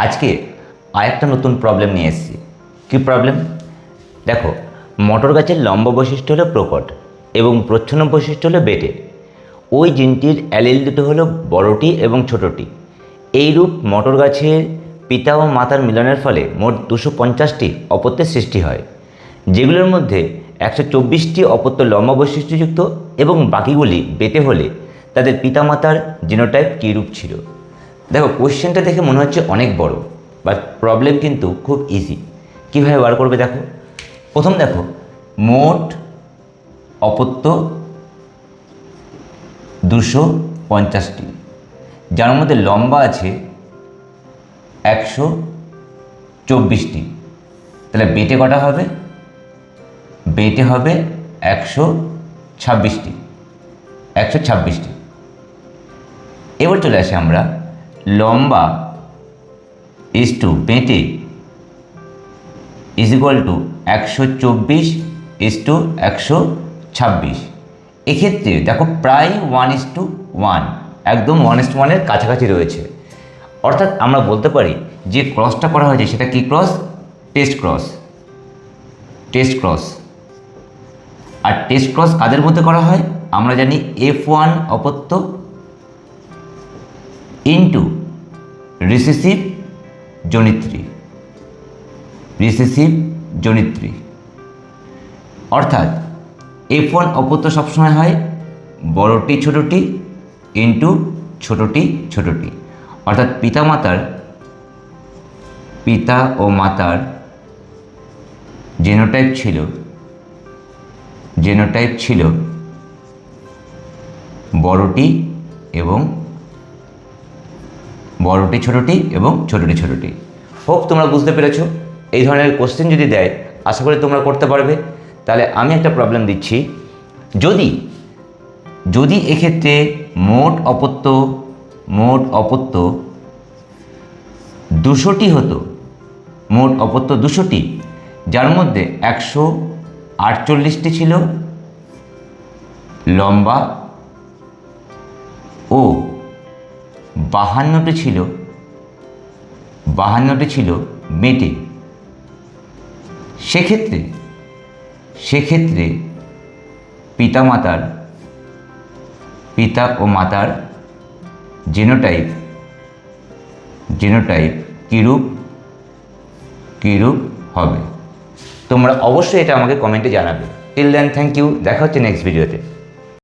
আজকে আরেকটা নতুন প্রবলেম নিয়ে এসেছি। কী প্রবলেম? দেখো, মটর গাছের লম্ব বৈশিষ্ট্য হলো প্রকট এবং প্রচ্ছন্ন বৈশিষ্ট্য হলো বেটে। ওই জিনটির অ্যালিল দুটো হলো বড়টি এবং ছোটটি। এইরূপ মটর গাছের পিতা ও মাতার মিলনের ফলে মোট 250টি অপত্যের সৃষ্টি হয়, যেগুলোর মধ্যে 124টি অপত্য লম্ব বৈশিষ্ট্যযুক্ত এবং বাকিগুলি বেটে হলে তাদের পিতামাতার জিনোটাইপ কী রূপ ছিল। দেখো, কোশ্চেনটা দেখে মনে হচ্ছে অনেক বড়, বাট প্রবলেম কিন্তু খুব ইজি। কীভাবে বার করবে দেখো। প্রথম দেখো, মোট অপত্য 250টি, যার মধ্যে লম্বা আছে 124টি। তাহলে বেটে কটা হবে? বেটে হবে 126টি। এবার চলে আসি আমরা লম্বা ইজ টু বেটে ইজ ইকুয়াল টু 124:126। এক্ষেত্রে দেখো প্রায় 1:1, একদম 1:1-এর কাছাকাছি রয়েছে। অর্থাৎ আমরা বলতে পারি যে ক্রসটা করা হয়েছে সেটা কি ক্রস? Test cross. আর টেস্ট ক্রস কাদের মধ্যে করা হয়? আমরা জানি F1 অপত্য ইন্টু রিসেসিভ জনিত্রী। অর্থাৎ F1 অপত্য সবসময় হয় বড়টি ছোটটি ইন্টু ছোটটি। অর্থাৎ পিতা ও মাতার জেনোটাইপ ছিল বড়টি ছোটটি এবং ছোটটি। হোপ তোমরা বুঝতে পেরেছো। এই ধরনের কোশ্চেন যদি দেয় আশা করি তোমরা করতে পারবে। তাহলে আমি একটা প্রবলেম দিচ্ছি। যদি এক্ষেত্রে মোট অপত্য 200টি হতো, যার মধ্যে 148টি ছিল লম্বা ও 52টি ছিল বেটে, সেক্ষেত্রে পিতা ও মাতার জেনোটাইপ কিরূপ হবে? তোমরা অবশ্যই এটা আমাকে কমেন্টে জানাবে। Till then, thank you. দেখা হচ্ছে নেক্সট ভিডিওতে।